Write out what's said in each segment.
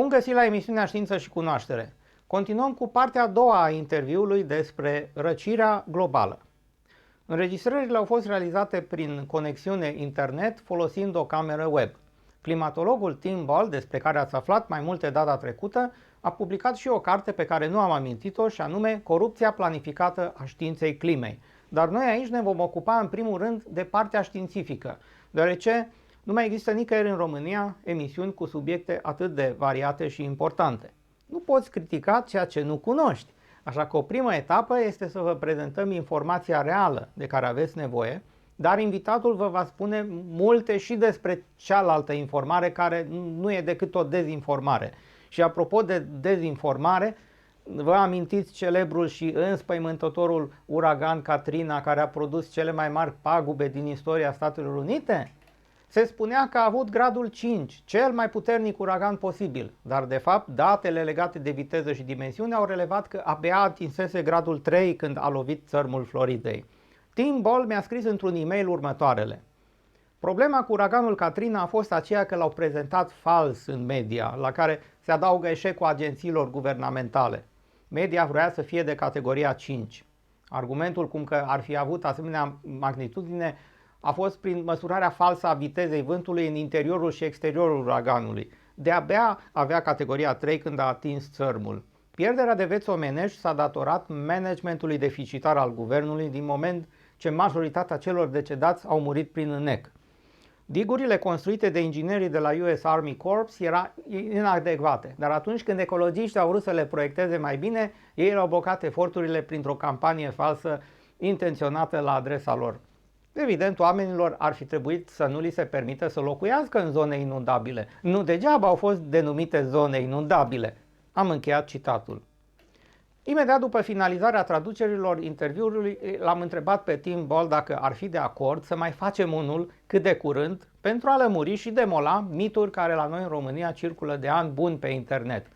Bun găsit la emisiunea Știință și Cunoaștere. Continuăm cu partea a doua a interviului despre răcirea globală. Înregistrările au fost realizate prin conexiune internet folosind o cameră web. Climatologul Tim Ball, despre care ați aflat mai multe data trecută, a publicat și o carte pe care nu am amintit-o, și anume Corupția planificată a științei climei. Dar noi aici ne vom ocupa în primul rând de partea științifică, deoarece nu mai există nicăieri în România emisiuni cu subiecte atât de variate și importante. Nu poți critica ceea ce nu cunoști, așa că o primă etapă este să vă prezentăm informația reală de care aveți nevoie, dar invitatul vă va spune multe și despre cealaltă informare care nu e decât o dezinformare. Și apropo de dezinformare, vă amintiți celebrul și înspăimântătorul uragan Katrina, care a produs cele mai mari pagube din istoria Statelor Unite? Se spunea că a avut gradul 5, cel mai puternic uragan posibil, dar de fapt datele legate de viteză și dimensiune au relevat că abia atinsese gradul 3 când a lovit țărmul Floridei. Tim Ball mi-a scris într-un e-mail următoarele. Problema cu uraganul Katrina a fost aceea că l-au prezentat fals în media, la care se adaugă eșecul agențiilor guvernamentale. Media vrea să fie de categoria 5. Argumentul cum că ar fi avut asemenea magnitudine a fost prin măsurarea falsă a vitezei vântului în interiorul și exteriorul uraganului. De-abia avea categoria 3 când a atins țărmul. Pierderea de vieți omenești s-a datorat managementului deficitar al guvernului, din moment ce majoritatea celor decedați au murit prin înnec. Digurile construite de inginerii de la US Army Corps erau inadecvate, dar atunci când ecologiștii au vrut să le proiecteze mai bine, ei au blocat eforturile printr-o campanie falsă intenționată la adresa lor. Evident, oamenilor ar fi trebuit să nu li se permită să locuiască în zone inundabile. Nu degeaba au fost denumite zone inundabile. Am încheiat citatul. Imediat după finalizarea traducerilor interviului, l-am întrebat pe Tim Ball dacă ar fi de acord să mai facem unul cât de curând pentru a lămuri și demola mituri care la noi în România circulă de ani buni pe internet.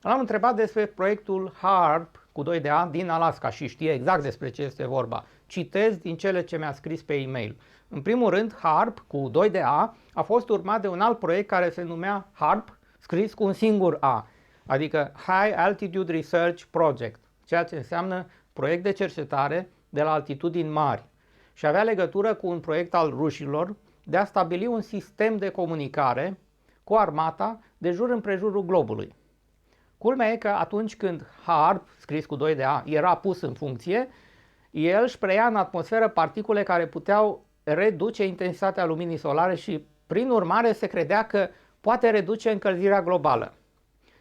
L-am întrebat despre proiectul HARP cu 2 de A din Alaska și știe exact despre ce este vorba. Citez din cele ce mi-a scris pe e-mail. În primul rând, HARP cu 2 de A fost urmat de un alt proiect care se numea HARP, scris cu un singur A, adică High Altitude Research Project, ceea ce înseamnă proiect de cercetare de la altitudini mari, și avea legătură cu un proiect al rușilor de a stabili un sistem de comunicare cu armata de jur împrejurul globului. Culmea e că atunci când HARP, scris cu 2 de A, era pus în funcție, el își preia în atmosferă particule care puteau reduce intensitatea luminii solare și, prin urmare, se credea că poate reduce încălzirea globală.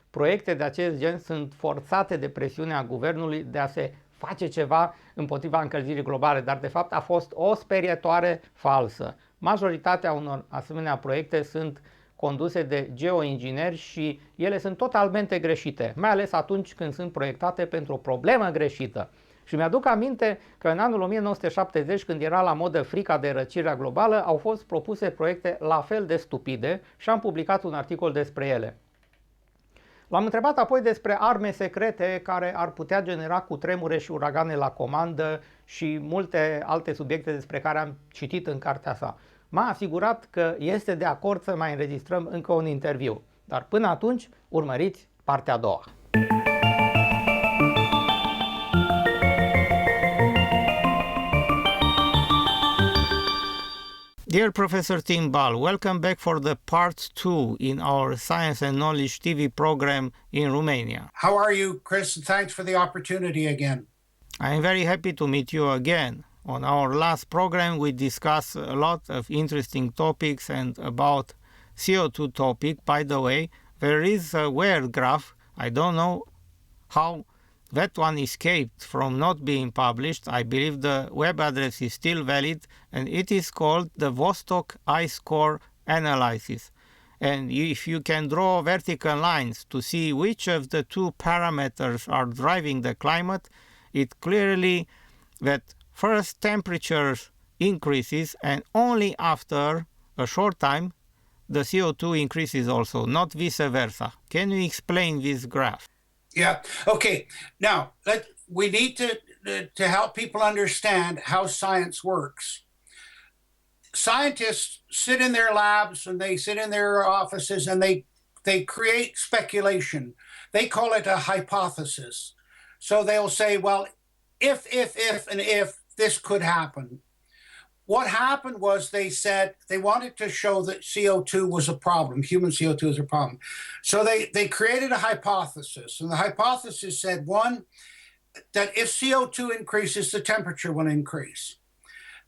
Proiecte de acest gen sunt forțate de presiunea guvernului de a se face ceva împotriva încălzirii globale, dar de fapt a fost o sperietoare falsă. Majoritatea unor asemenea proiecte sunt conduse de geoingineri și ele sunt totalmente greșite, mai ales atunci când sunt proiectate pentru o problemă greșită. Și mi-aduc aminte că în anul 1970, când era la modă frica de răcirea globală, au fost propuse proiecte la fel de stupide și am publicat un articol despre ele. L-am întrebat apoi despre arme secrete care ar putea genera cutremure și uragane la comandă și multe alte subiecte despre care am citit în cartea sa. M-a asigurat că este de acord să mai înregistrăm încă un interviu. Dar până atunci, urmăriți partea a doua. Dear Professor Tim Ball, welcome back for the part 2 in our Science and Knowledge TV program in Romania. How are you, Chris? And thanks for the opportunity again. I am very happy to meet you again. On our last program, we discussed a lot of interesting topics, and about CO2 topic, by the way, there is a weird graph. I don't know how that one escaped from not being published. I believe the web address is still valid, and it is called the Vostok Ice Core Analysis. And if you can draw vertical lines to see which of the two parameters are driving the climate, it clearly that first temperatures increases, and only after a short time the CO2 increases also, not vice versa. Can you explain this graph? Yeah. Okay. Now, we need to help people understand how science works. Scientists sit in their labs and they sit in their offices and they they create speculation. They call it a hypothesis. So they'll say, well, if, and if this could happen. What happened was they said they wanted to show that CO2 was a problem, human CO2 is a problem. So they created a hypothesis. And the hypothesis said, one, that if CO2 increases, the temperature will increase.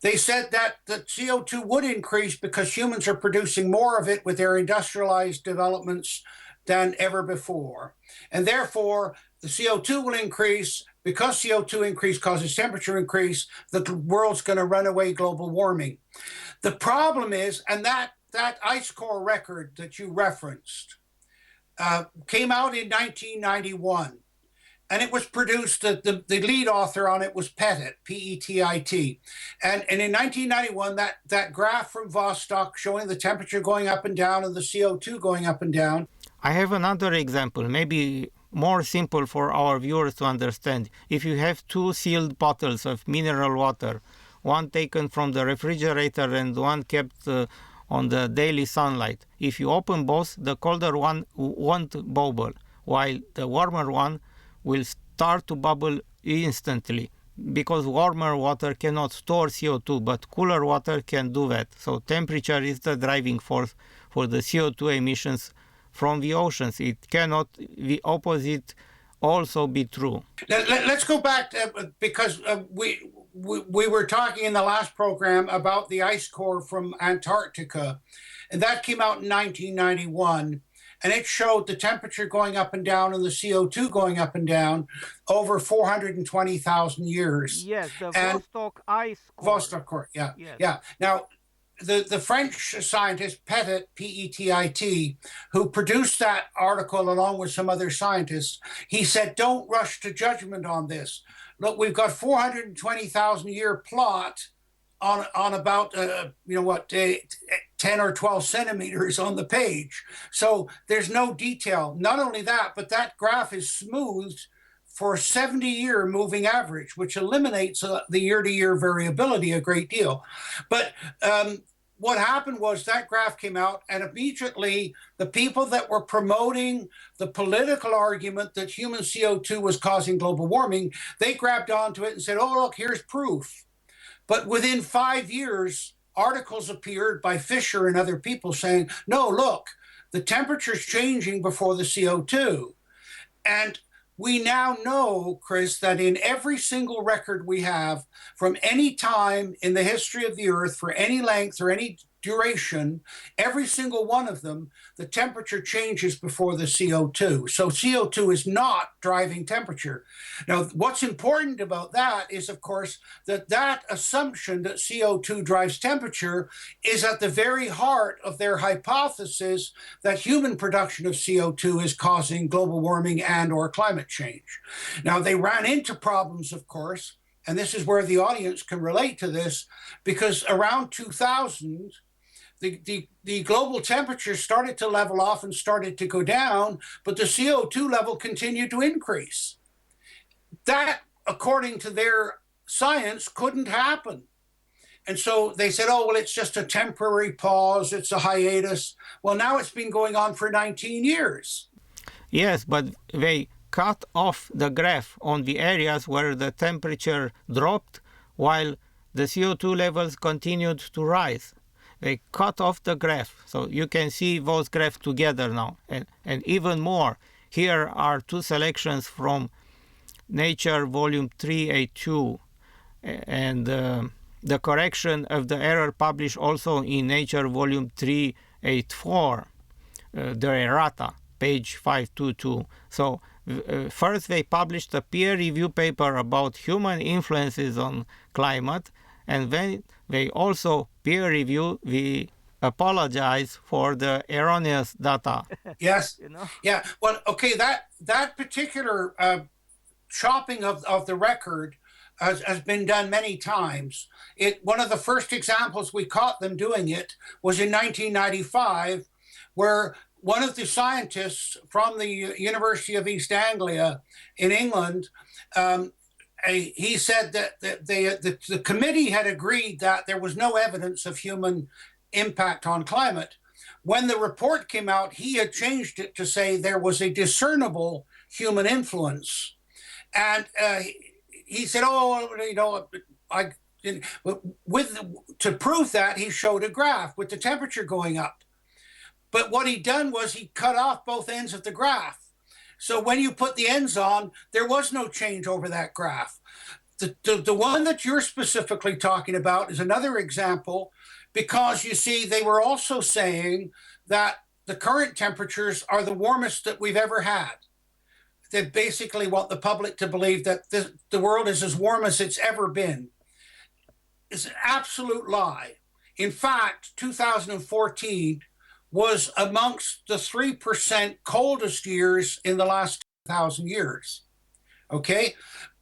They said that the CO2 would increase because humans are producing more of it with their industrialized developments than ever before. And therefore, the CO2 will increase. Because CO2 increase causes temperature increase, the world's going to run away global warming. The problem is, and that ice core record that you referenced came out in 1991. And it was produced, the lead author on it was Pettit, P-E-T-I-T. And in 1991, that graph from Vostok showing the temperature going up and down and the CO2 going up and down. I have another example, maybe more simple for our viewers to understand. If you have two sealed bottles of mineral water, one taken from the refrigerator and one kept on the daily sunlight, if you open both, the colder one won't bubble, while the warmer one will start to bubble instantly, because warmer water cannot store CO2, but cooler water can do that. So temperature is the driving force for the CO2 emissions from the oceans. It cannot the opposite also be true. Let's go back because we were talking in the last program about the ice core from Antarctica, and that came out in 1991, and it showed the temperature going up and down and the CO2 going up and down over 420,000 years. Yes, the and Vostok ice core. Vostok core, yeah, Yes. yeah. Now, the French scientist Pettit, P-E-T-I-T, who produced that article along with some other scientists, he said, don't rush to judgment on this. Look, we've got 420,000 year plot on about, 10 or 12 centimeters on the page. So there's no detail. Not only that, but that graph is smoothed for a 70-year moving average, which eliminates the year-to-year variability a great deal. But what happened was that graph came out, and immediately the people that were promoting the political argument that human CO2 was causing global warming, they grabbed onto it and said, oh, look, here's proof. But within 5 years, articles appeared by Fisher and other people saying, no, look, the temperature's changing before the CO2. And we now know, Chris, that in every single record we have from any time in the history of the Earth, for any length or any duration, every single one of them, the temperature changes before the CO2. So CO2 is not driving temperature. Now, what's important about that is, of course, that assumption that CO2 drives temperature is at the very heart of their hypothesis that human production of CO2 is causing global warming and or climate change. Now, they ran into problems, of course, and this is where the audience can relate to this, because around 2000, the global temperature started to level off and started to go down, but the CO2 level continued to increase. That, according to their science, couldn't happen. And so they said, oh, well, it's just a temporary pause, it's a hiatus. Well, now it's been going on for 19 years. Yes, but they cut off the graph on the areas where the temperature dropped while the CO2 levels continued to rise. They cut off the graph, so you can see those graphs together now. And even more, here are two selections from Nature Volume 382, and the correction of the error published also in Nature Volume 384, the errata, page 522. So first they published a peer-reviewed paper about human influences on climate, and then they also peer review, we apologize for the erroneous data. Yes. Yeah. Well, okay, that particular chopping of the record has been done many times. One of the first examples we caught them doing it was in 1995, where one of the scientists from the University of East Anglia in England, he said that the committee had agreed that there was no evidence of human impact on climate. When the report came out, he had changed it to say there was a discernible human influence. And he said, oh, you know, to prove that, he showed a graph with the temperature going up. But what he done was he cut off both ends of the graph. So when you put the ends on, there was no change over that graph. The one that you're specifically talking about is another example, because you see, they were also saying that the current temperatures are the warmest that we've ever had. They basically want the public to believe that the world is as warm as it's ever been. It's an absolute lie. In fact, 2014 was amongst the 3% coldest years in the last 1,000 years. Okay?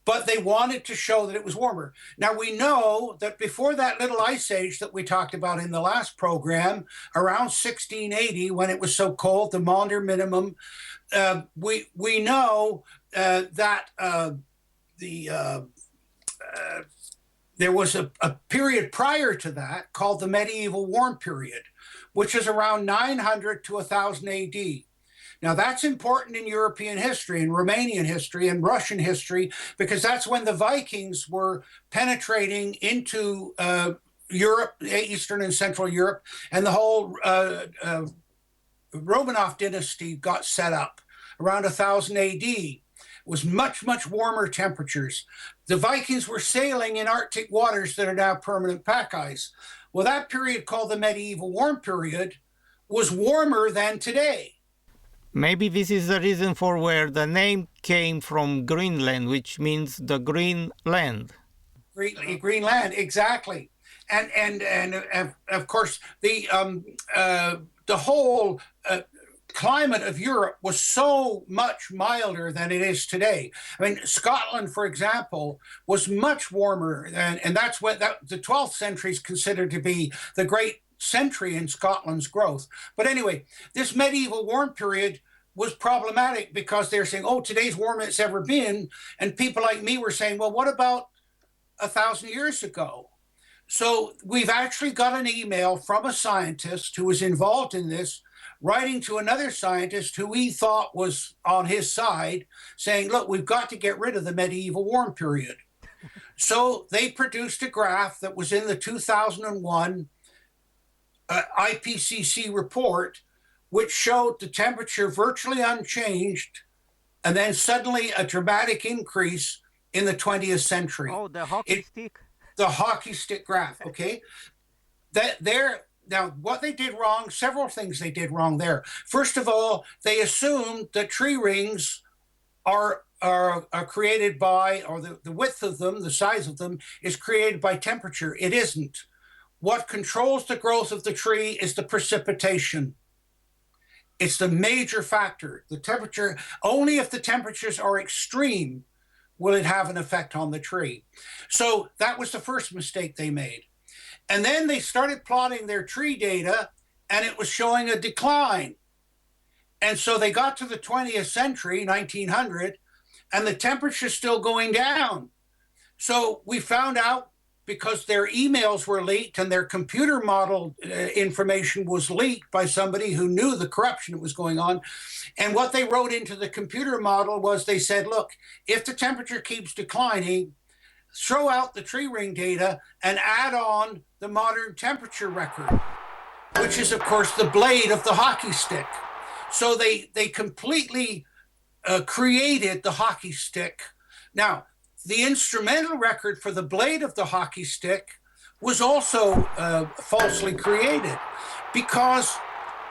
But they wanted to show that it was warmer. Now, we know that before that little ice age that we talked about in the last program, around 1680, when it was so cold, the Maunder minimum, we know that there was a period prior to that called the medieval warm period, which is around 900 to 1000 AD. Now, that's important in European history, and Romanian history, and Russian history, because that's when the Vikings were penetrating into Europe, Eastern and Central Europe, and the whole Romanov dynasty got set up around 1000 AD. It was much, much warmer temperatures. The Vikings were sailing in Arctic waters that are now permanent pack ice. Well, that period, called the medieval warm period, was warmer than today. Maybe this is the reason for where the name came from, Greenland, which means the green land. Green land, exactly. And of course, the whole climate of Europe was so much milder than it is today. I mean, Scotland, for example, was much warmer, and that's what the 12th century is considered to be the great century in Scotland's growth. But anyway, this medieval warm period was problematic because they're saying, oh, today's warmer than it's ever been. And people like me were saying, well, what about 1,000 years ago? So we've actually got an email from a scientist who was involved in this, writing to another scientist who he thought was on his side, saying, look, we've got to get rid of the medieval warm period. So they produced a graph that was in the 2001 IPCC report, which showed the temperature virtually unchanged, and then suddenly a dramatic increase in the 20th century. Oh, the hockey stick. The hockey stick graph, okay? Now, what they did wrong, several things they did wrong there. First of all, they assumed that tree rings are created by, or the width of them, the size of them, is created by temperature. It isn't. What controls the growth of the tree is the precipitation. It's the major factor. The temperature, only if the temperatures are extreme will it have an effect on the tree. So that was the first mistake they made. And then they started plotting their tree data, and it was showing a decline. And so they got to the 20th century, 1900, and the temperature's still going down. So we found out, because their emails were leaked and their computer model information was leaked by somebody who knew the corruption that was going on. And what they wrote into the computer model was, they said, look, if the temperature keeps declining, throw out the tree ring data and add on the modern temperature record, which is, of course, the blade of the hockey stick. So they completely created the hockey stick. Now, the instrumental record for the blade of the hockey stick was also falsely created, because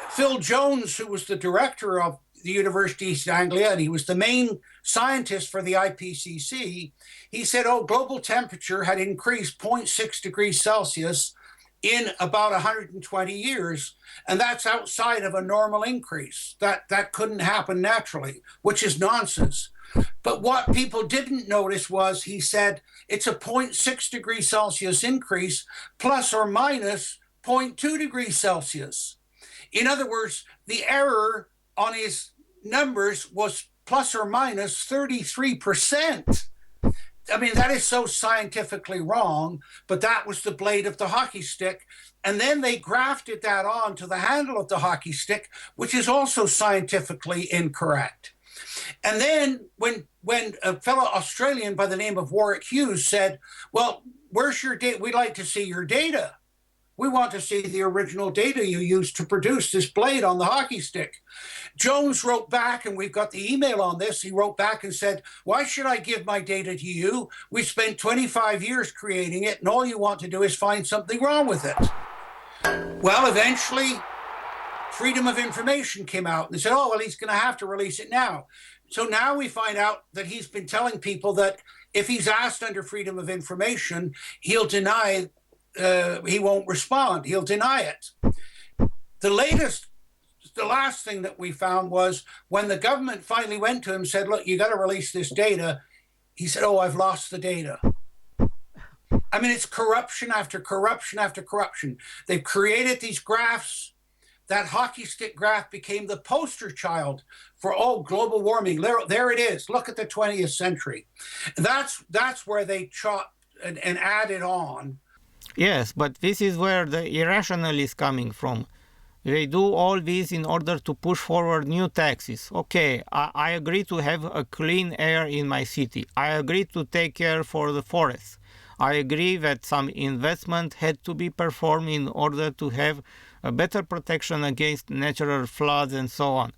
Phil Jones, who was the director of the University of East Anglia, and he was the main scientist for the IPCC, he said, oh, global temperature had increased 0.6 degrees Celsius in about 120 years, and that's outside of a normal increase. That couldn't happen naturally, which is nonsense. But what people didn't notice was, he said, it's a 0.6 degrees Celsius increase plus or minus 0.2 degrees Celsius. In other words, the error on his numbers was plus or minus 33%. I mean, that is so scientifically wrong, but that was the blade of the hockey stick. And then they grafted that on to the handle of the hockey stick, which is also scientifically incorrect. And then when a fellow Australian by the name of Warwick Hughes said, well, where's your data? We'd like to see your data. We want to see the original data you used to produce this blade on the hockey stick. Jones wrote back, and we've got the email on this. He wrote back and said, why should I give my data to you? We spent 25 years creating it, and all you want to do is find something wrong with it. Well, eventually, Freedom of Information came out, and they said, oh, well, he's going to have to release it now. So now we find out that he's been telling people that if he's asked under Freedom of Information, he'll deny, he won't respond. He'll deny it. The last thing that we found was when the government finally went to him and said, look, you got to release this data. He said, oh, I've lost the data. I mean, it's corruption after corruption after corruption. They've created these graphs. That hockey stick graph became the poster child for, oh, global warming. There it is. Look at the 20th century. That's where they chopped and added on. Yes, but this is where the irrational is coming from. They do all this in order to push forward new taxes. Okay, I agree to have a clean air in my city. I agree to take care for the forests. I agree that some investment had to be performed in order to have a better protection against natural floods and so on.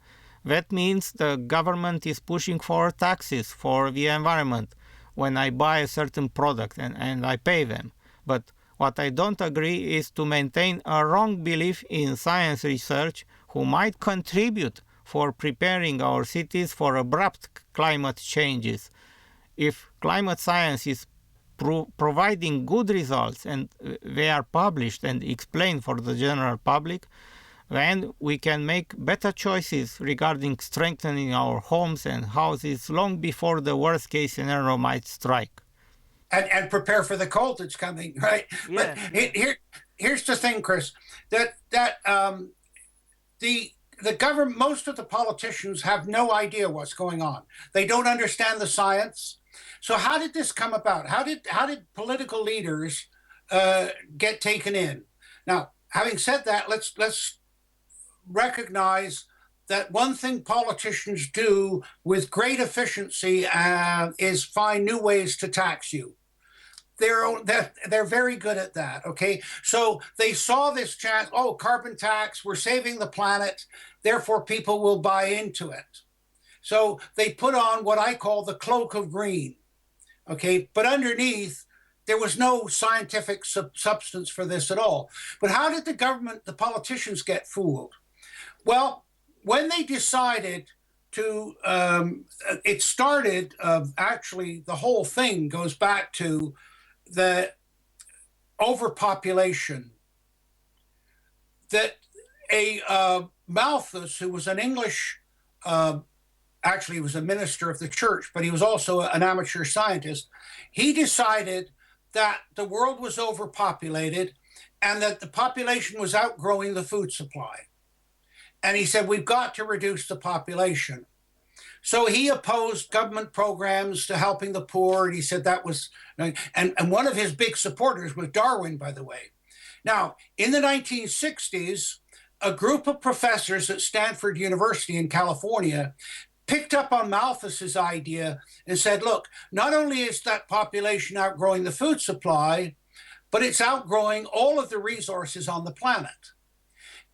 That means the government is pushing for taxes for the environment when I buy a certain product and I pay them. But what I don't agree is to maintain a wrong belief in science research who might contribute for preparing our cities for abrupt climate changes. If climate science is providing good results and they are published and explained for the general public, then we can make better choices regarding strengthening our homes and houses long before the worst case scenario might strike. And prepare for the cold that's coming, right? Yeah. But here's the thing, Chris, that the government, most of the politicians have no idea what's going on. They don't understand the science. So how did this come about? How did political leaders get taken in? Now, having said that, let's recognize that one thing politicians do with great efficiency is find new ways to tax you. They're very good at that, okay? So they saw this chance, oh, carbon tax, we're saving the planet, therefore people will buy into it. So they put on what I call the cloak of green, okay? But underneath, there was no scientific substance for this at all. But how did the government, the politicians get fooled? Well, when they decided to, it started, actually, the whole thing goes back to the overpopulation that Malthus, who was an English, actually he was a minister of the church, but he was also an amateur scientist, he decided that the world was overpopulated and that the population was outgrowing the food supply. And he said, we've got to reduce the population. So he opposed government programs to helping the poor. And he said that was, and one of his big supporters was Darwin, by the way. Now, in the 1960s, a group of professors at Stanford University in California picked up on Malthus's idea and said, look, not only is that population outgrowing the food supply, but it's outgrowing all of the resources on the planet.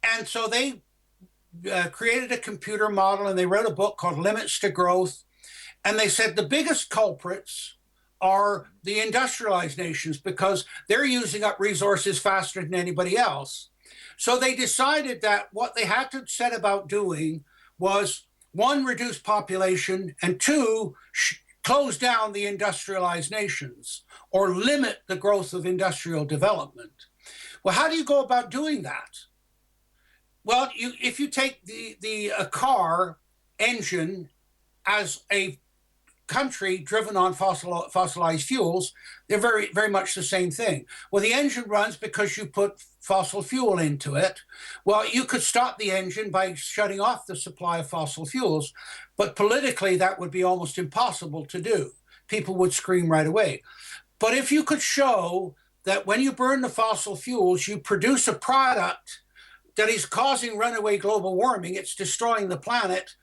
And so they created a computer model and they wrote a book called Limits to Growth. And they said the biggest culprits are the industrialized nations because they're using up resources faster than anybody else. So they decided that what they had to set about doing was, one, reduce population, and two, close down the industrialized nations or limit the growth of industrial development. Well, how do you go about doing that? Well, if you take a car engine as a country driven on fossilized fuels, they're very, very much the same thing. Well, the engine runs because you put fossil fuel into it. Well, you could stop the engine by shutting off the supply of fossil fuels, but politically that would be almost impossible to do people would scream right away. But if you could show that when you burn the fossil fuels, you produce a product that is causing runaway global warming, it's destroying the planet,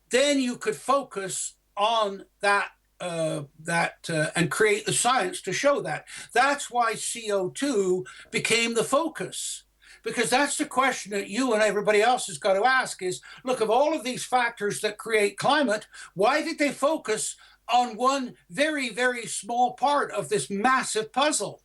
then you could focus on that and create the science to show that. That's why CO2 became the focus. Because that's the question that you and everybody else has got to ask is, look, of all of these factors that create climate, why did they focus on one very, very small part of this massive puzzle?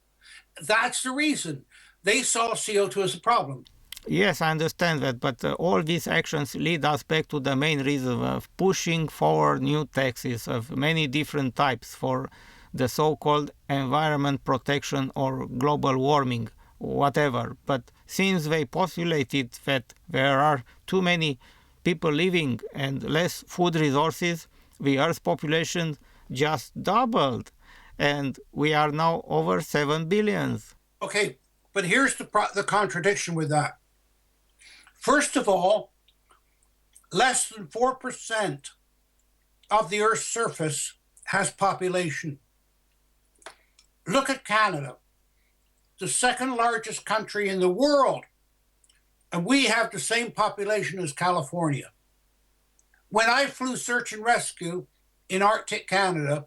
That's the reason. They saw CO2 as a problem. Yes, I understand that, but all these actions lead us back to the main reason of pushing for new taxes of many different types for the so-called environment protection or global warming, whatever. But since they postulated that there are too many people living and less food resources, the Earth's population just doubled, and we are now over 7 billion. Okay, but here's the contradiction with that. First of all, less than 4% of the Earth's surface has population. Look at Canada, the second largest country in the world, and we have the same population as California. When I flew search and rescue in Arctic Canada,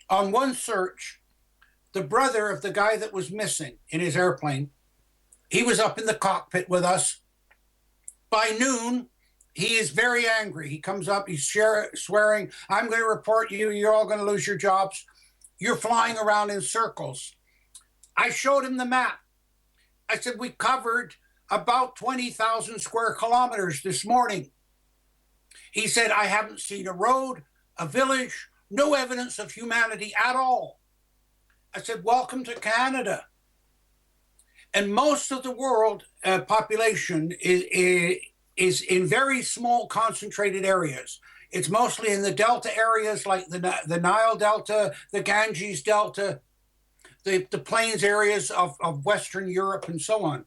on one search, the brother of the guy that was missing in his airplane, he was up in the cockpit with us. By noon, he is very angry. He comes up, he's swearing, I'm going to report you, you're all going to lose your jobs. You're flying around in circles. I showed him the map. I said, we covered about 20,000 square kilometers this morning. He said, I haven't seen a road, a village, no evidence of humanity at all. I said, welcome to Canada. And most of the world population is in very small concentrated areas. It's mostly in the delta areas like the Nile Delta, the Ganges Delta, the plains areas of Western Europe and so on.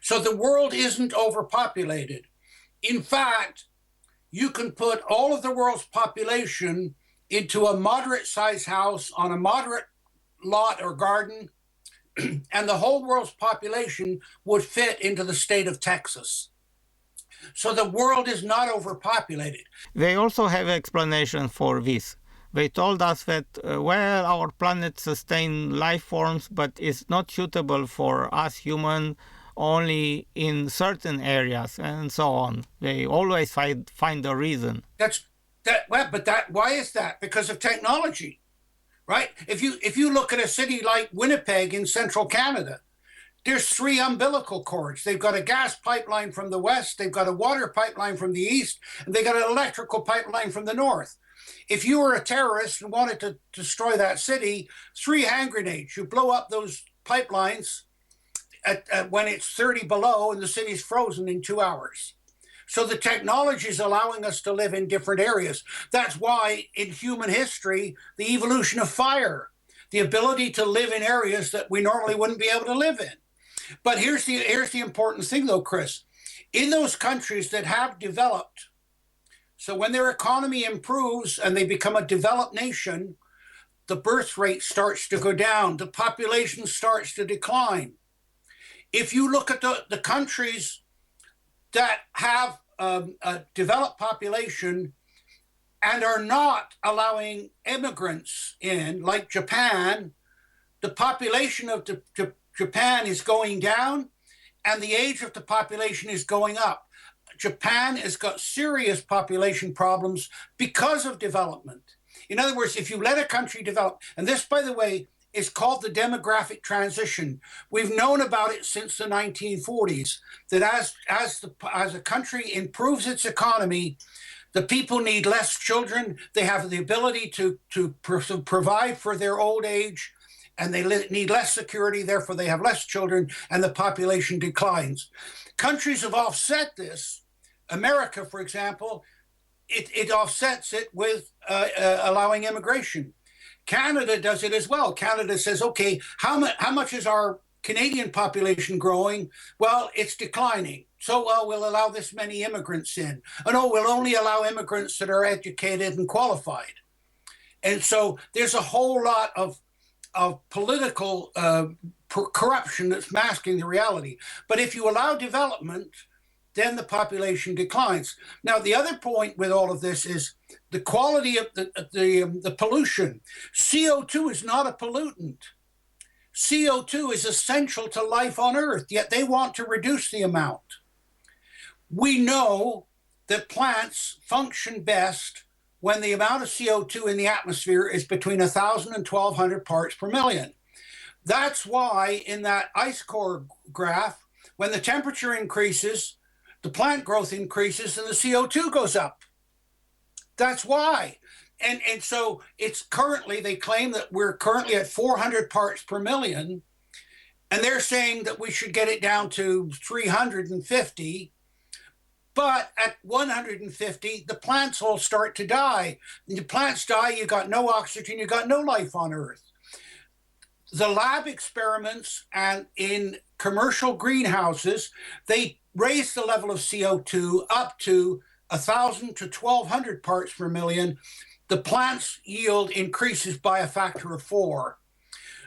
So the world isn't overpopulated. In fact, you can put all of the world's population into a moderate-sized house on a moderate lot or garden, and the whole world's population would fit into the state of Texas. So the world is not overpopulated. They also have an explanation for this. They told us that, well, our planet sustains life forms, but it's not suitable for us humans only in certain areas, and so on. They always find a reason. Why is that? Because of technology. Right? If you look at a city like Winnipeg in central Canada, there's 3 umbilical cords. They've got a gas pipeline from the west, they've got a water pipeline from the east, and they got an electrical pipeline from the north. If you were a terrorist and wanted to destroy that city, 3 hand grenades. You blow up those pipelines when it's 30 below and the city's frozen in 2 hours. So the technology is allowing us to live in different areas. That's why in human history, the evolution of fire, the ability to live in areas that we normally wouldn't be able to live in. But here's the important thing though, Chris. In those countries that have developed, so when their economy improves and they become a developed nation, the birth rate starts to go down, the population starts to decline. If you look at the countries that have a developed population and are not allowing immigrants in, like Japan, the population of Japan is going down and the age of the population is going up. Japan has got serious population problems because of development. In other words, if you let a country develop, and this, by the way, is called the demographic transition. We've known about it since the 1940s, that as a country improves its economy, the people need less children. They have the ability to provide for their old age, and they need less security, therefore they have less children, and the population declines. Countries have offset this. America, for example, it offsets it with allowing immigration. Canada does it as well. Canada says, okay, how much is our Canadian population growing? Well, it's declining. So, we'll allow this many immigrants in. Oh, no, we'll only allow immigrants that are educated and qualified. And so there's a whole lot of political corruption that's masking the reality. But if you allow development, then the population declines. Now, the other point with all of this is the quality of the pollution. CO2 is not a pollutant. CO2 is essential to life on Earth, yet they want to reduce the amount. We know that plants function best when the amount of CO2 in the atmosphere is between 1,000 and 1,200 parts per million. That's why in that ice core graph, when the temperature increases, the plant growth increases and the CO2 goes up. That's why. And so it's currently, they claim that we're currently at 400 parts per million, and they're saying that we should get it down to 350. But at 150, the plants all start to die. And the plants die, you got no oxygen, you got no life on Earth. The lab experiments and in commercial greenhouses, they raise the level of CO2 up to 1,000 to 1,200 parts per million. The plant's yield increases by a factor of 4.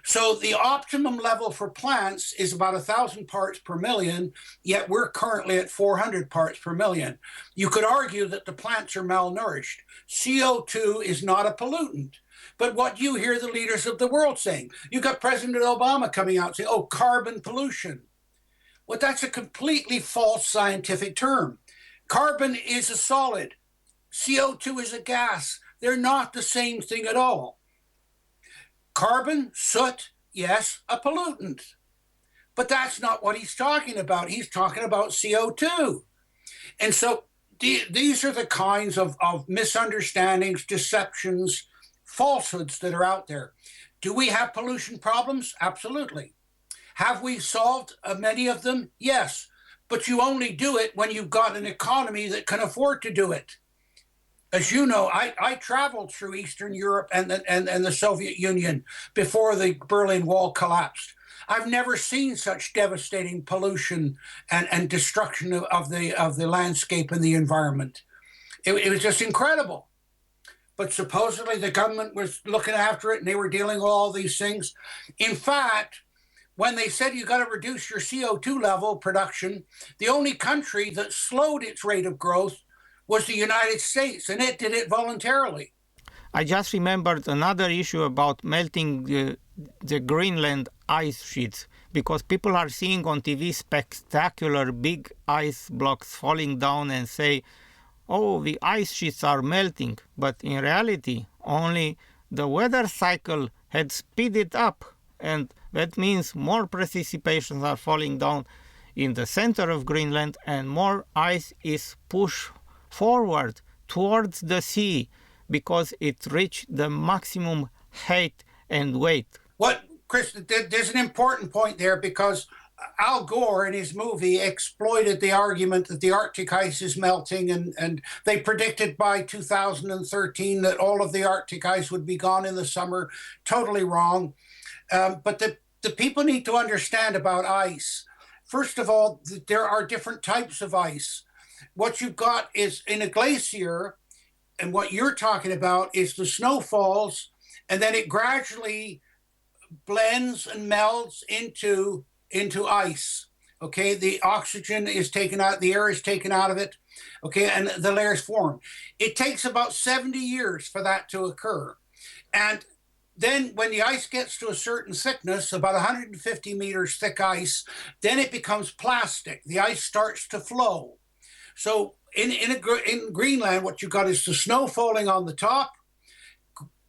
So the optimum level for plants is about 1,000 parts per million, yet we're currently at 400 parts per million. You could argue that the plants are malnourished. CO2 is not a pollutant. But what you hear the leaders of the world saying, you got President Obama coming out saying, oh, carbon pollution. Well, that's a completely false scientific term. Carbon is a solid. CO2 is a gas. They're not the same thing at all. Carbon, soot, yes, a pollutant. But that's not what he's talking about. He's talking about CO2. And so these are the kinds of misunderstandings, deceptions, falsehoods that are out there. Do we have pollution problems? Absolutely. Have we solved many of them? Yes. But you only do it when you've got an economy that can afford to do it. As you know, I traveled through Eastern Europe and the Soviet Union before the Berlin Wall collapsed. I've never seen such devastating pollution and destruction of the landscape and the environment. It was just incredible. But supposedly the government was looking after it and they were dealing with all these things. In fact, when they said you got to reduce your CO2 level production, the only country that slowed its rate of growth was the United States, and it did it voluntarily. I just remembered another issue about melting the Greenland ice sheets, because people are seeing on TV spectacular big ice blocks falling down and say, oh, the ice sheets are melting. But in reality, only the weather cycle had speeded up, and that means more precipitations are falling down in the center of Greenland and more ice is pushed forward towards the sea because it reached the maximum height and weight. What, Chris, there's an important point there because Al Gore in his movie exploited the argument that the Arctic ice is melting, and they predicted by 2013 that all of the Arctic ice would be gone in the summer. Totally wrong. But the people need to understand about ice. First of all, there are different types of ice. What you've got is in a glacier, and what you're talking about is the snow falls, and then it gradually blends and melds into ice. Okay, the oxygen is taken out, the air is taken out of it, okay, and the layers form. It takes about 70 years for that to occur. And then when the ice gets to a certain thickness, about 150 meters thick ice, then it becomes plastic. The ice starts to flow. So in Greenland, what you got is the snow falling on the top,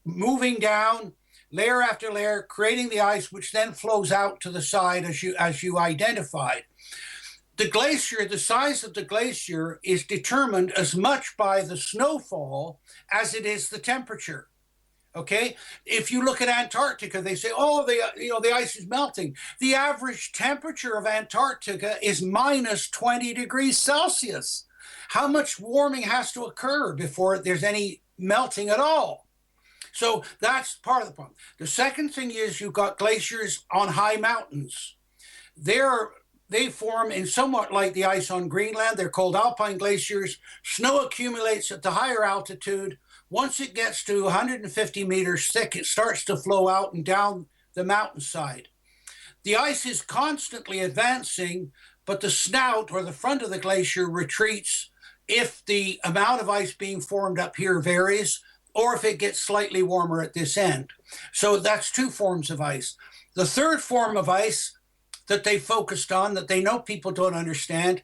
moving down, layer after layer, creating the ice, which then flows out to the side as you identified. The glacier, the size of the glacier is determined as much by the snowfall as it is the temperature. Okay, if you look at Antarctica, they say, oh, the ice is melting. The average temperature of Antarctica is minus 20 degrees Celsius. How much warming has to occur before there's any melting at all? So that's part of the problem. The second thing is you've got glaciers on high mountains. They form in somewhat like the ice on Greenland. They're called alpine glaciers. Snow accumulates at the higher altitude. Once it gets to 150 meters thick, it starts to flow out and down the mountainside. The ice is constantly advancing, but the snout or the front of the glacier retreats if the amount of ice being formed up here varies, or if it gets slightly warmer at this end. So that's two forms of ice. The third form of ice that they focused on, that they know people don't understand,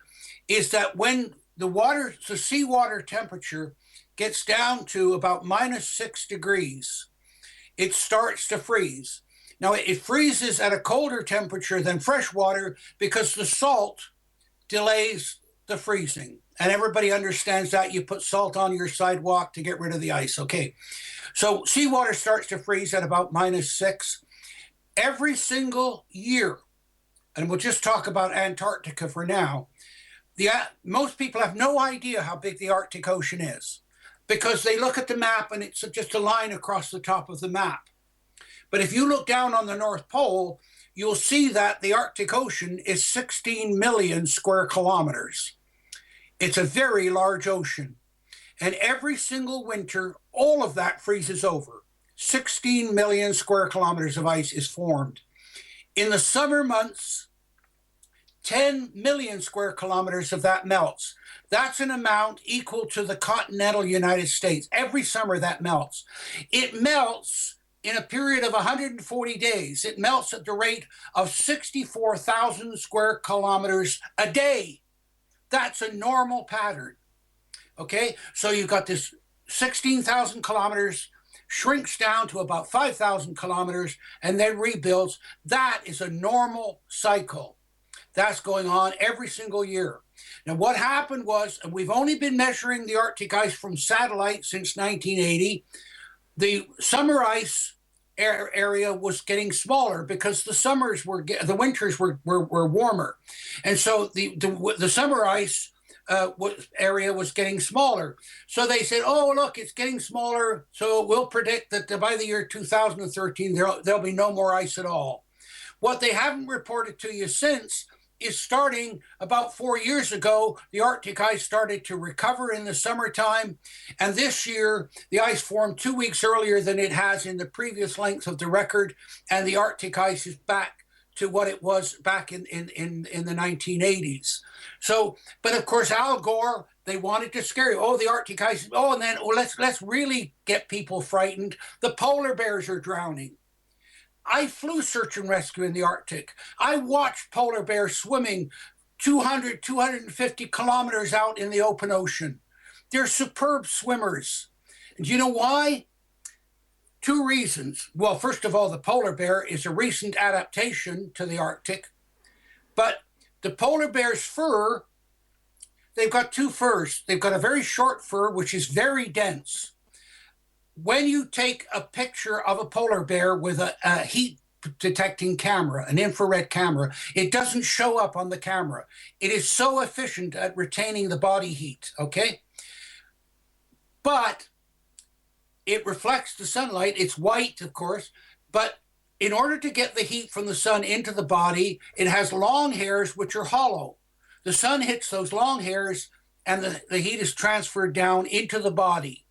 is that when the seawater temperature gets down to about -6 degrees, it starts to freeze. Now, it freezes at a colder temperature than fresh water because the salt delays the freezing. And everybody understands that. You put salt on your sidewalk to get rid of the ice. Okay. So seawater starts to freeze at about -6 every single year. And we'll just talk about Antarctica for now. Most people have no idea how big the Arctic Ocean is because they look at the map and it's just a line across the top of the map. But if you look down on the North Pole, you'll see that the Arctic Ocean is 16 million square kilometers. It's a very large ocean. And every single winter, all of that freezes over. 16 million square kilometers of ice is formed. In the summer months, 10 million square kilometers of that melts. That's an amount equal to the continental United States. Every summer that melts. It melts in a period of 140 days. It melts at the rate of 64,000 square kilometers a day. That's a normal pattern. Okay, so you've got this 16,000 kilometers, shrinks down to about 5,000 kilometers, and then rebuilds. That is a normal cycle. That's going on every single year. Now, what happened was, and we've only been measuring the Arctic ice from satellite since 1980, the summer ice area was getting smaller because the winters were warmer, and so the summer ice area was getting smaller. So they said, "Oh, look, it's getting smaller. So we'll predict that by the year 2013 there'll be no more ice at all." What they haven't reported to you since is starting about 4 years ago, the Arctic ice started to recover in the summertime. And this year, the ice formed 2 weeks earlier than it has in the previous length of the record. And the Arctic ice is back to what it was back in the 1980s. So, but of course, Al Gore, they wanted to scare you. Oh, the Arctic ice. Oh, and then let's really get people frightened. The polar bears are drowning. I flew search and rescue in the Arctic. I watched polar bears swimming 200, 250 kilometers out in the open ocean. They're superb swimmers. And do you know why? Two reasons. Well, first of all, the polar bear is a recent adaptation to the Arctic. But the polar bear's fur, they've got two furs. They've got a very short fur, which is very dense. When you take a picture of a polar bear with a heat detecting camera, an infrared camera, it doesn't show up on the camera. It is so efficient at retaining the body heat, okay? But it reflects the sunlight. It's white, of course, but in order to get the heat from the sun into the body, it has long hairs which are hollow. The sun hits those long hairs and the heat is transferred down into the body.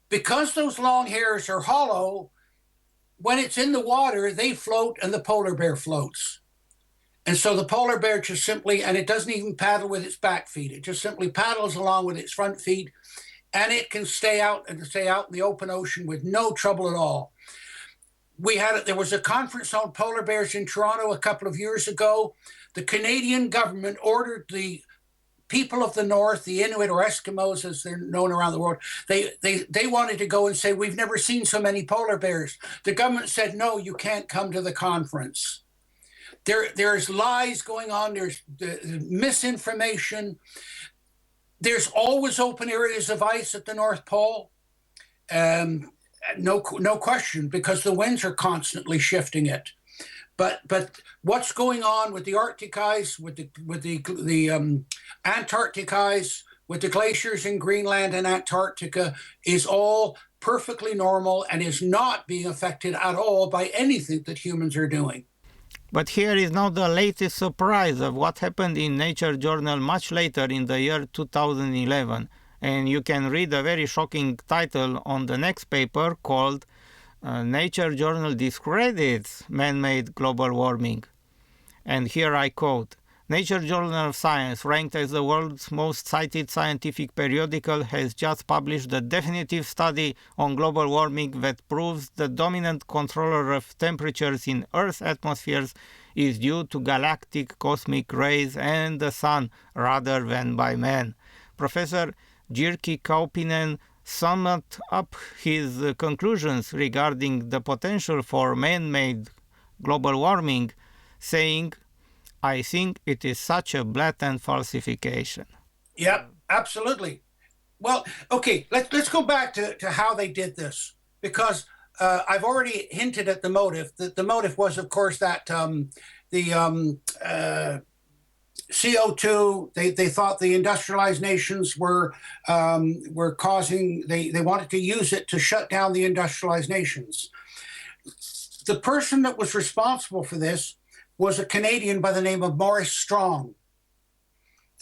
Because those long hairs are hollow, when it's in the water, they float and the polar bear floats. And so the polar bear just simply, and it doesn't even paddle with its back feet, it just simply paddles along with its front feet, and it can stay out in the open ocean with no trouble at all. There was a conference on polar bears in Toronto a couple of years ago. The Canadian government ordered the people of the North, the Inuit or Eskimos as they're known around the world, they wanted to go and say, we've never seen so many polar bears. The government said, no, you can't come to the conference. There's lies going on, there's misinformation. There's always open areas of ice at the North Pole. No question, because the winds are constantly shifting it. But what's going on with the Arctic ice, with the Antarctic ice, with the glaciers in Greenland and Antarctica is all perfectly normal and is not being affected at all by anything that humans are doing. But here is now the latest surprise of what happened in Nature journal much later in the year 2011. And you can read a very shocking title on the next paper called Nature Journal Discredits Man-Made Global Warming. And here I quote, Nature Journal of Science, ranked as the world's most cited scientific periodical, has just published a definitive study on global warming that proves the dominant controller of temperatures in Earth's atmospheres is due to galactic cosmic rays and the sun rather than by man. Professor Jyrki Kaupinen summed up his conclusions regarding the potential for man-made global warming, saying, I think it is such a blatant falsification. Yeah, absolutely. Well, okay, let's go back to how they did this, because I've already hinted at the motive. The motive was, of course, that CO2. They thought the industrialized nations were causing. They wanted to use it to shut down the industrialized nations. The person that was responsible for this was a Canadian by the name of Maurice Strong.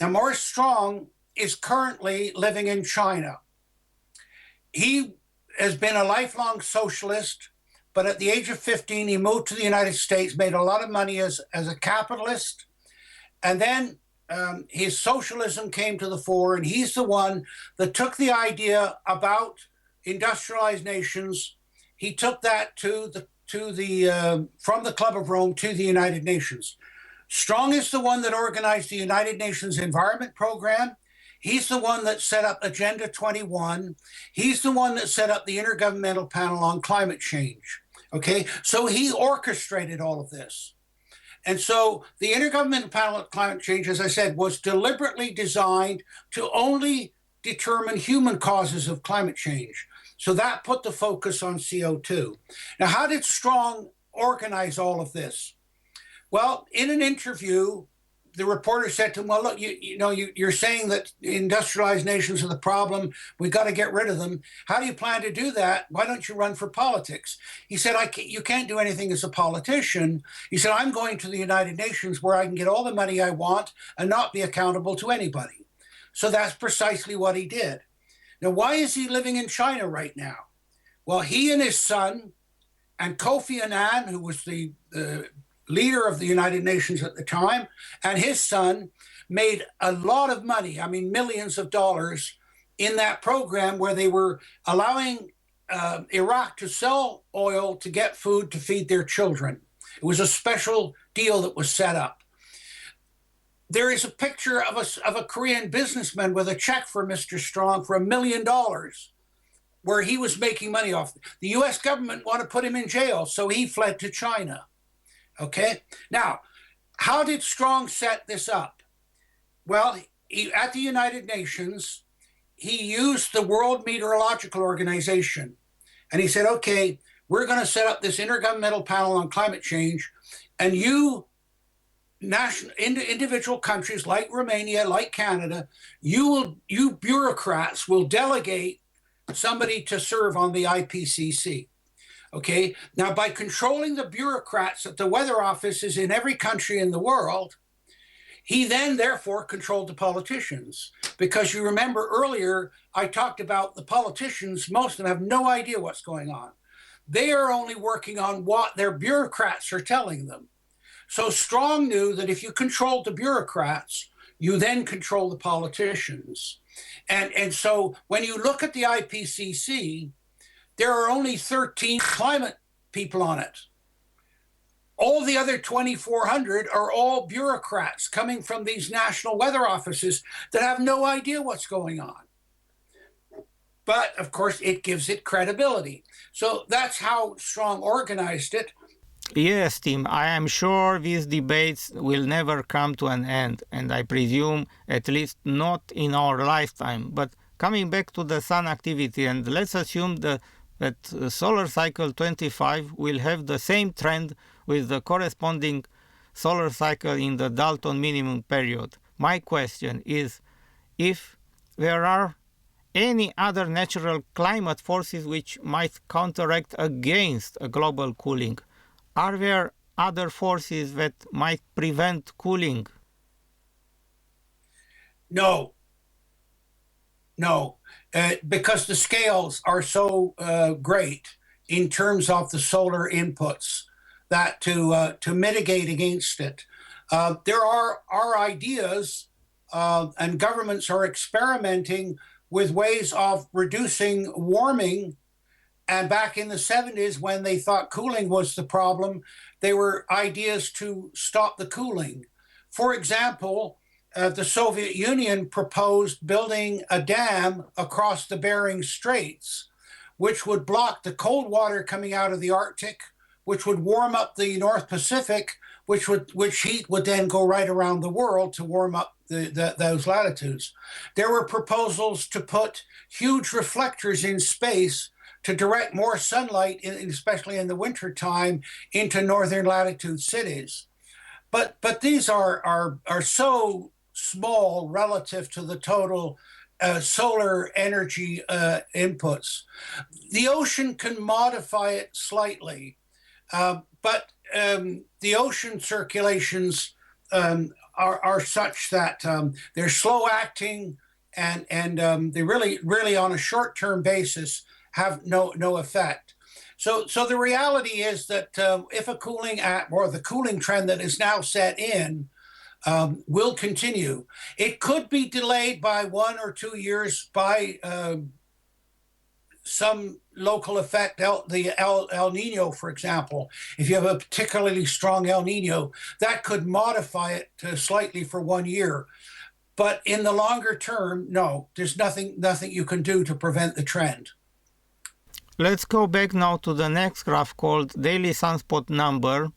Now, Maurice Strong is currently living in China. He has been a lifelong socialist, but at the age of 15, he moved to the United States, made a lot of money as a capitalist, and then his socialism came to the fore, and he's the one that took the idea about industrialized nations. He took that from the Club of Rome to the United Nations. Strong is the one that organized the United Nations Environment Program. He's the one that set up Agenda 21. He's the one that set up the Intergovernmental Panel on Climate Change. Okay, so he orchestrated all of this. And so the Intergovernmental Panel on Climate Change, as I said, was deliberately designed to only determine human causes of climate change. So that put the focus on CO2. Now, how did Strong organize all of this? Well, in an interview, the reporter said to him, well, look, you're saying that industrialized nations are the problem. We've got to get rid of them. How do you plan to do that? Why don't you run for politics? He said, you can't do anything as a politician. He said, I'm going to the United Nations where I can get all the money I want and not be accountable to anybody. So that's precisely what he did. Now, why is he living in China right now? Well, he and his son and Kofi Annan, who was the leader of the United Nations at the time, and his son made a lot of money, I mean, millions of dollars in that program where they were allowing Iraq to sell oil to get food to feed their children. It was a special deal that was set up. There is a picture of a Korean businessman with a check for Mr. Strong for $1 million, where he was making money off. The U.S. government wanted to put him in jail, so he fled to China. Okay? Now, how did Strong set this up? Well, at the United Nations, he used the World Meteorological Organization. And he said, okay, we're going to set up this Intergovernmental Panel on Climate Change, and you individual countries like Romania, like Canada, you bureaucrats will delegate somebody to serve on the IPCC. Okay, now by controlling the bureaucrats at the weather offices in every country in the world, he then therefore controlled the politicians. Because you remember earlier, I talked about the politicians, most of them have no idea what's going on. They are only working on what their bureaucrats are telling them. So Strong knew that if you controlled the bureaucrats, you then control the politicians. And so when you look at the IPCC, there are only 13 climate people on it. All the other 2,400 are all bureaucrats coming from these national weather offices that have no idea what's going on. But of course, it gives it credibility. So that's how Strong organized it. Yes, Tim, I am sure these debates will never come to an end, and I presume at least not in our lifetime. But coming back to the sun activity, and let's assume that solar cycle 25 will have the same trend with the corresponding solar cycle in the Dalton minimum period. My question is if there are any other natural climate forces which might counteract against a global cooling. Are there other forces that might prevent cooling? No. no, because the scales are so great in terms of the solar inputs that to mitigate against it, there are ideas, and governments are experimenting with ways of reducing warming. And back in the 70s, when they thought cooling was the problem, there were ideas to stop the cooling. For example, the Soviet Union proposed building a dam across the Bering Straits, which would block the cold water coming out of the Arctic, which would warm up the North Pacific, which heat would then go right around the world to warm up those latitudes. There were proposals to put huge reflectors in space to direct more sunlight, especially in the wintertime, into northern latitude cities. But these are so small relative to the total solar energy inputs. The ocean can modify it slightly, but the ocean circulations are such that they're slow acting, and they really on a short-term basis have no effect. So the reality is that if a the cooling trend that is now set in will continue, it could be delayed by 1 or 2 years by some local effect, the El Nino, for example. If you have a particularly strong El Nino, that could modify it slightly for 1 year. But in the longer term, no, there's nothing you can do to prevent the trend. Let's go back now to the next graph called daily sunspot number,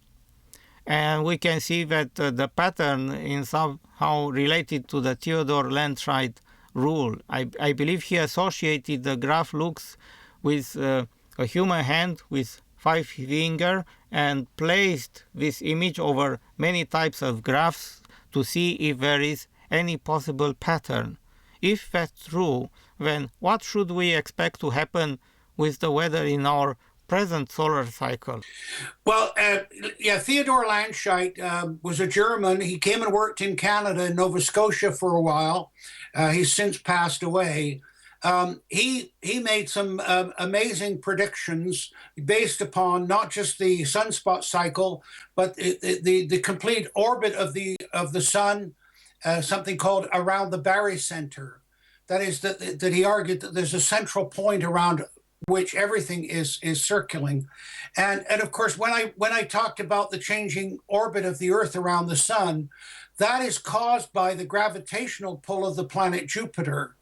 and we can see that the pattern is somehow related to the Theodore Landscheid rule. I believe he associated the graph looks with a human hand with 5 fingers and placed this image over many types of graphs to see if there is any possible pattern. If that's true, then what should we expect to happen with the weather in our present solar cycle? Well, Theodore Landscheid was a German. He came and worked in Canada and Nova Scotia for a while. He's since passed away. He made some amazing predictions based upon not just the sunspot cycle, but the complete orbit of the sun, something called around the barycenter. That is that he argued that there's a central point around which everything is circling. And of course, when I talked about the changing orbit of the Earth around the sun, that is caused by the gravitational pull of the planet Jupiter.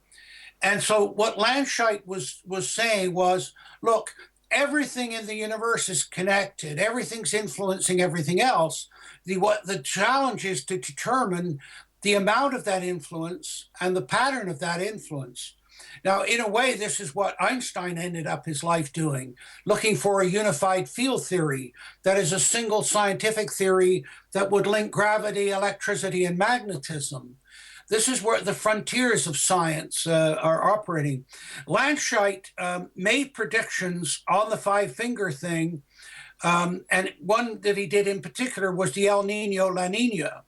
And so what Landscheid was saying was, look, everything in the universe is connected. Everything's influencing everything else. The challenge is to determine the amount of that influence and the pattern of that influence. Now, in a way, this is what Einstein ended up his life doing, looking for a unified field theory that is a single scientific theory that would link gravity, electricity, and magnetism. This is where the frontiers of science are operating. Landscheid made predictions on the 5-finger thing, and one that he did in particular was the El Nino, La Nina.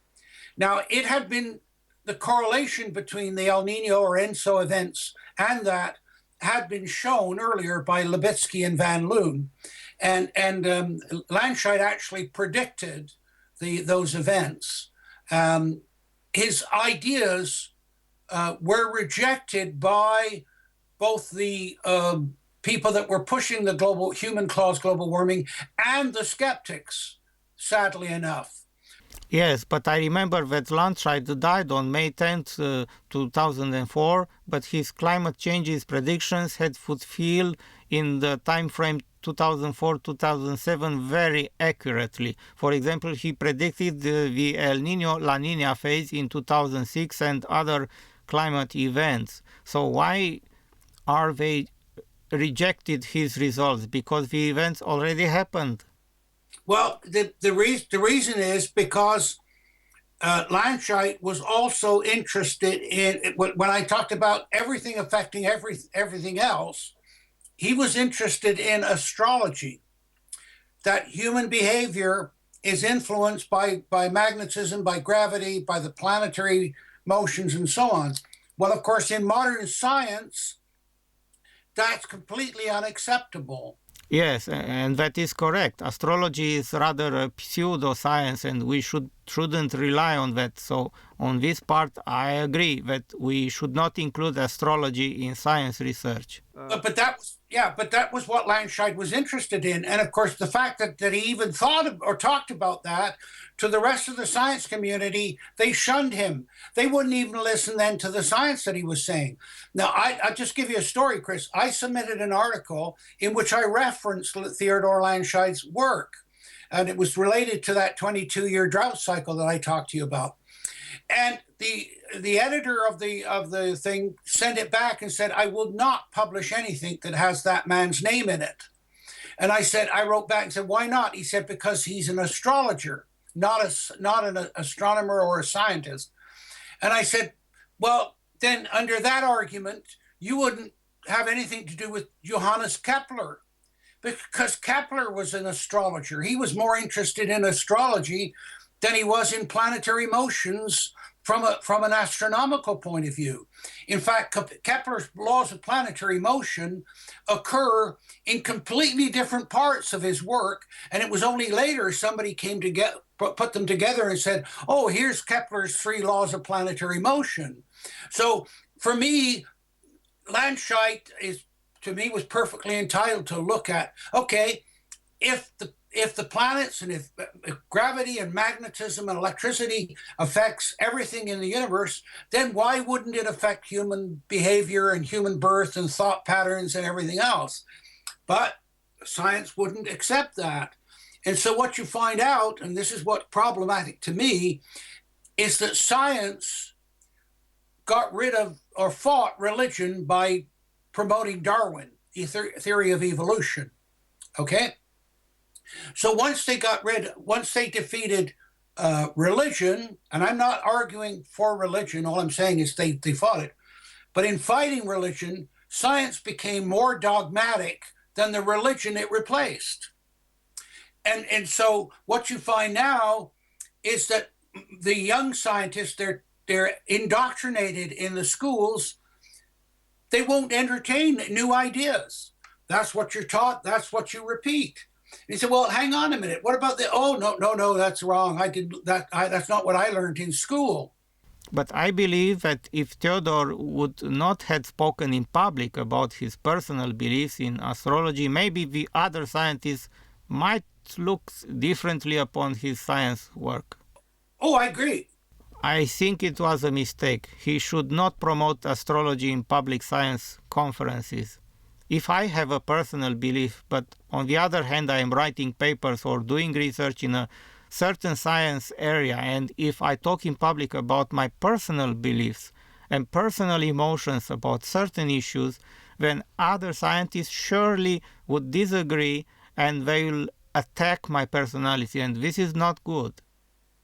Now, it had been the correlation between the El Nino or ENSO events and that had been shown earlier by Lubitsky and Van Loon, and Landscheid actually predicted those events. His ideas were rejected by both the people that were pushing the human caused global warming and the skeptics, sadly enough. Yes, but I remember that Landscheid died on May 10th, 2004, but his climate changes predictions had fulfilled in the time frame 2004-2007 very accurately. For example, he predicted the El Nino La Nina phase in 2006 and other climate events. So why are they rejected his results? Because the events already happened. Well, the reason is because Landscheid was also interested in, when I talked about everything affecting everything else, he was interested in astrology, that human behavior is influenced by magnetism, by gravity, by the planetary motions, and so on. Well, of course, in modern science, that's completely unacceptable. Yes, and that is correct. Astrology is rather a pseudoscience, and we shouldn't rely on that. So, on this part, I agree that we should not include astrology in science research. But that was what Landscheid was interested in, and of course, the fact that he even thought of, or talked about that to the rest of the science community, they shunned him. They wouldn't even listen then to the science that he was saying. Now, I'll just give you a story, Chris. I submitted an article in which I referenced Theodore Landscheid's work, and it was related to that 22-year drought cycle that I talked to you about. And the editor of the thing sent it back and said, I will not publish anything that has that man's name in it. And I wrote back and said, why not? He said, because he's an astrologer, not an astronomer or a scientist. And I said, well, then under that argument, you wouldn't have anything to do with Johannes Kepler, because Kepler was an astrologer. He was more interested in astrology than he was in planetary motions from an astronomical point of view. In fact, Kepler's laws of planetary motion occur in completely different parts of his work, and it was only later somebody came to put them together and said, oh, here's Kepler's 3 laws of planetary motion. So for me, Landscheid was perfectly entitled to look at, okay, if the planets and if gravity and magnetism and electricity affects everything in the universe, then why wouldn't it affect human behavior and human birth and thought patterns and everything else? But science wouldn't accept that. And so what you find out, and this is what's problematic to me, is that science got rid of or fought religion by promoting Darwin, the theory of evolution. Okay? So once they defeated religion, and I'm not arguing for religion, all I'm saying is they fought it. But in fighting religion, science became more dogmatic than the religion it replaced. And so what you find now is that the young scientists, they're indoctrinated in the schools. They won't entertain new ideas. That's what you're taught. That's what you repeat. And he said, well, hang on a minute. What about no, that's wrong. That's not what I learned in school. But I believe that if Theodore would not have spoken in public about his personal beliefs in astrology, maybe the other scientists might look differently upon his science work. Oh, I agree. I think it was a mistake. He should not promote astrology in public science conferences. If I have a personal belief, but on the other hand I am writing papers or doing research in a certain science area, and if I talk in public about my personal beliefs and personal emotions about certain issues, then other scientists surely would disagree and they will attack my personality, and this is not good.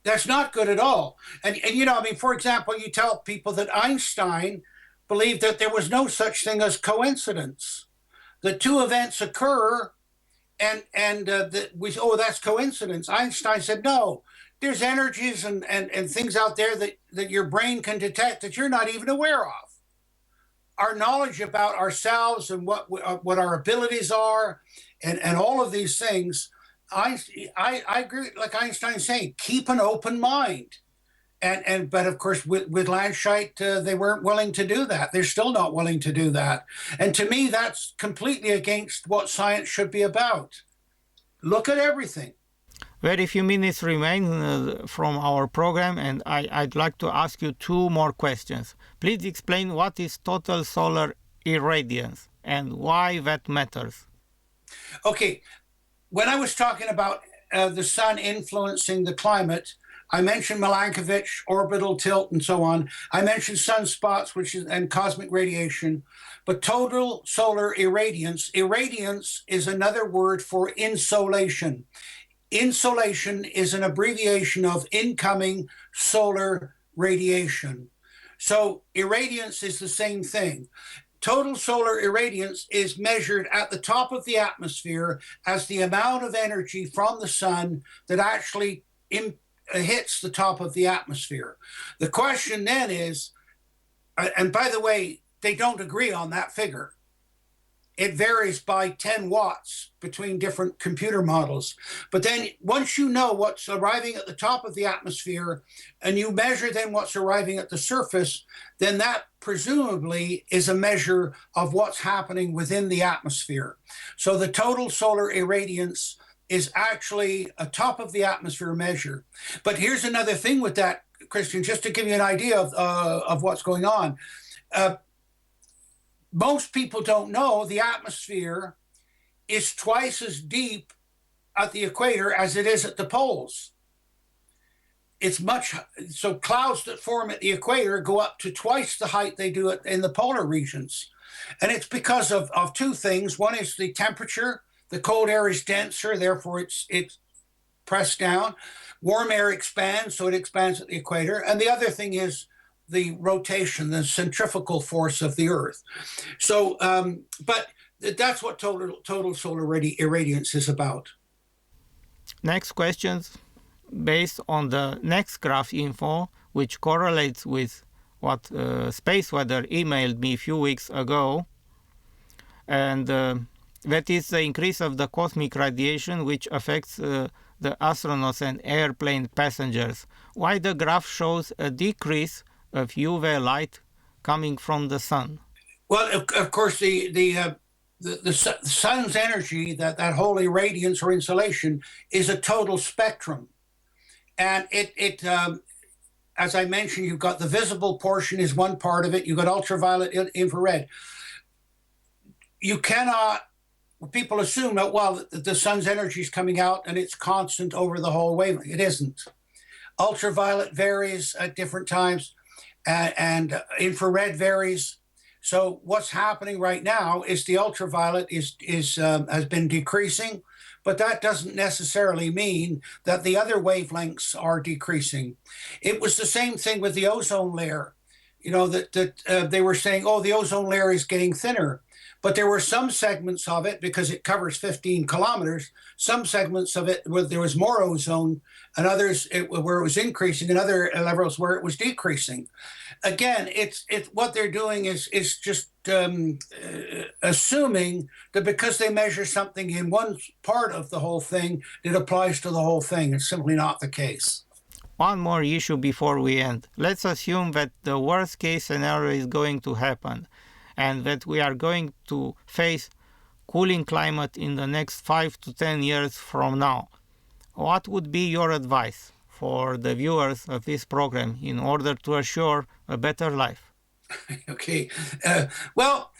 That's not good at all. And for example, you tell people that Einstein believed that there was no such thing as coincidence. The 2 events occur, and that's coincidence. Einstein said, no, there's energies and things out there that your brain can detect that you're not even aware of. Our knowledge about ourselves and what our abilities are, and all of these things, I agree, like Einstein saying, keep an open mind. But of course, with Landscheid, they weren't willing to do that. They're still not willing to do that. And to me, that's completely against what science should be about. Look at everything. Very few minutes remain from our program, and I'd like to ask you 2 more questions. Please explain what is total solar irradiance and why that matters. Okay, when I was talking about the sun influencing the climate, I mentioned Milankovitch, orbital tilt, and so on. I mentioned sunspots, and cosmic radiation. But total solar irradiance is another word for insolation. Insolation is an abbreviation of incoming solar radiation. So irradiance is the same thing. Total solar irradiance is measured at the top of the atmosphere as the amount of energy from the sun that actually hits the top of the atmosphere. The question then is, And by the way, they don't agree on that figure. It varies by 10 watts between different computer models. But then once you know what's arriving at the top of the atmosphere and you measure then what's arriving at the surface, then that presumably is a measure of what's happening within the atmosphere. So the total solar irradiance is actually a top of the atmosphere measure. But here's another thing with that, Christian, just to give you an idea of what's going on. Most people don't know the atmosphere is twice as deep at the equator as it is at the poles. It's much, so clouds that form at the equator go up to twice the height they do in the polar regions. And it's because of two things. One is the temperature. The cold air is denser, therefore it's pressed down. Warm air expands, so it expands at the equator. And the other thing is the rotation, the centrifugal force of the Earth. So, but that's what total solar irradiance is about. Next questions, based on the next graph info, which correlates with what Space Weather emailed me a few weeks ago, and that is the increase of the cosmic radiation which affects the astronauts and airplane passengers. Why the graph shows a decrease of UV light coming from the sun? Well, of course, the sun's energy, that whole irradiance or insolation, is a total spectrum, and it as I mentioned, you've got the visible portion is one part of it. You've got ultraviolet, infrared. You cannot. People assume that, well, the sun's energy is coming out and it's constant over the whole wavelength. It isn't. Ultraviolet varies at different times. And infrared varies. So what's happening right now is the ultraviolet has been decreasing, but that doesn't necessarily mean that the other wavelengths are decreasing. It was the same thing with the ozone layer. You know, that they were saying, oh, the ozone layer is getting thinner. But there were some segments of it, because it covers 15 kilometers, some segments of it where there was more ozone, and others where it was increasing, and other levels where it was decreasing. Again, it's what they're doing is just assuming that because they measure something in one part of the whole thing, it applies to the whole thing. It's simply not the case. One more issue before we end. Let's assume that the worst case scenario is going to happen, and that we are going to face cooling climate in the next 5 to 10 years from now. What would be your advice for the viewers of this program in order to assure a better life? Okay. Well,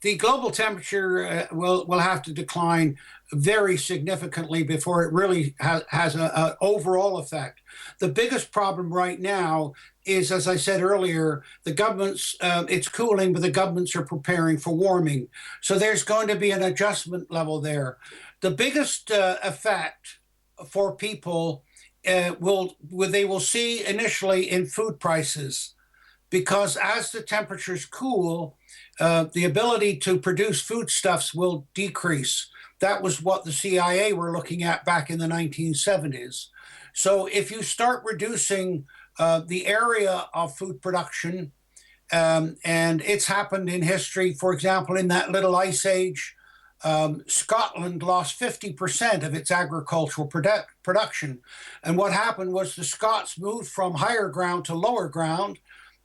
the global temperature will have to decline very significantly before it really has an overall effect. The biggest problem right now is, as I said earlier, the governments, it's cooling, but the governments are preparing for warming. So there's going to be an adjustment level there. The biggest effect for people they will see initially in food prices, because as the temperatures cool, the ability to produce foodstuffs will decrease. That was what the CIA were looking at back in the 1970s. So if you start reducing the area of food production, and it's happened in history, for example, in that little ice age, Scotland lost 50% of its agricultural production. And what happened was the Scots moved from higher ground to lower ground.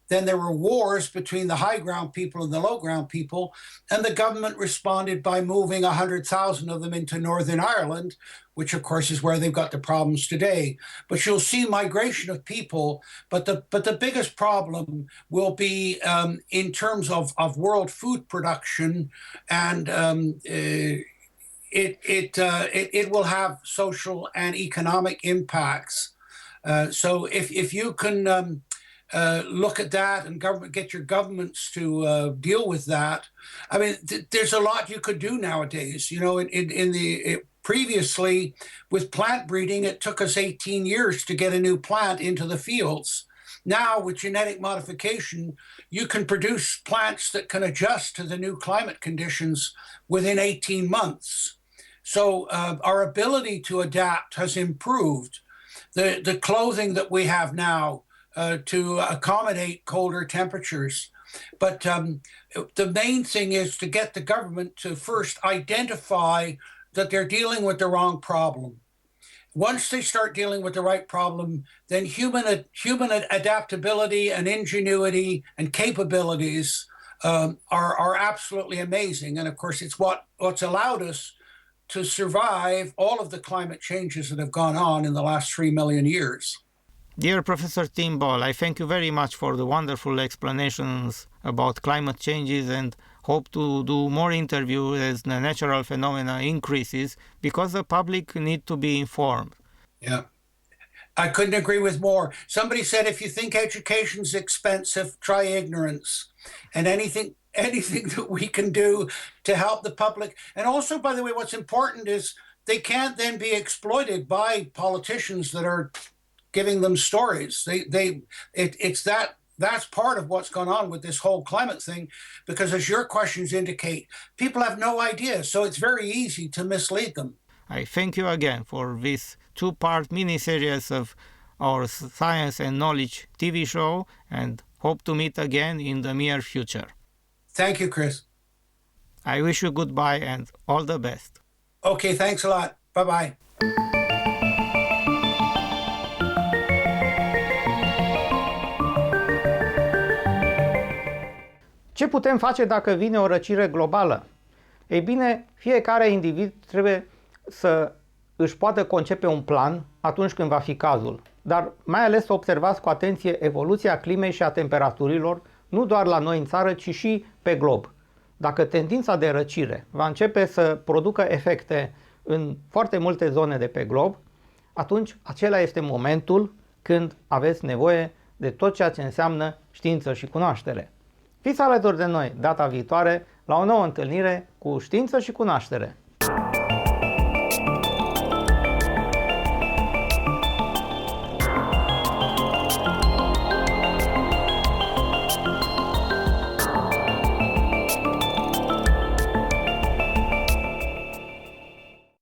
Then there were wars between the high ground people and the low ground people, and the government responded by moving 100,000 of them into Northern Ireland, which of course is where they've got the problems today. But you'll see migration of people, but the biggest problem will be in terms of world food production, and it will have social and economic impacts. So if you can look at that and get your governments to deal with that. I mean, there's a lot you could do nowadays. You know, previously with plant breeding, it took us 18 years to get a new plant into the fields. Now with genetic modification, you can produce plants that can adjust to the new climate conditions within 18 months. So our ability to adapt has improved. The clothing that we have now to accommodate colder temperatures. But the main thing is to get the government to first identify that they're dealing with the wrong problem. Once they start dealing with the right problem, then human adaptability and ingenuity and capabilities are absolutely amazing. And of course, it's what's allowed us to survive all of the climate changes that have gone on in the last 3 million years. Dear Professor Tim Ball, I thank you very much for the wonderful explanations about climate changes and hope to do more interviews as the natural phenomena increases, because the public need to be informed. Yeah, I couldn't agree with more. Somebody said, if you think education's expensive, try ignorance. And anything that we can do to help the public. And also, by the way, what's important is they can't then be exploited by politicians that are giving them stories. That's part of what's gone on with this whole climate thing, because as your questions indicate, people have no idea. So it's very easy to mislead them. I thank you again for this two-part mini-series of our Science and Knowledge TV show, and hope to meet again in the near future. Thank you, Chris. I wish you goodbye and all the best. Okay, thanks a lot. Bye-bye. Ce putem face dacă vine o răcire globală? Ei bine, fiecare individ trebuie să își poată concepe un plan atunci când va fi cazul, dar mai ales să observați cu atenție evoluția climei și a temperaturilor, nu doar la noi în țară, ci și pe glob. Dacă tendința de răcire va începe să producă efecte în foarte multe zone de pe glob, atunci acela este momentul când aveți nevoie de tot ceea ce înseamnă știință și cunoaștere. Fiți alături de noi data viitoare la o nouă întâlnire cu Știință și Cunoaștere.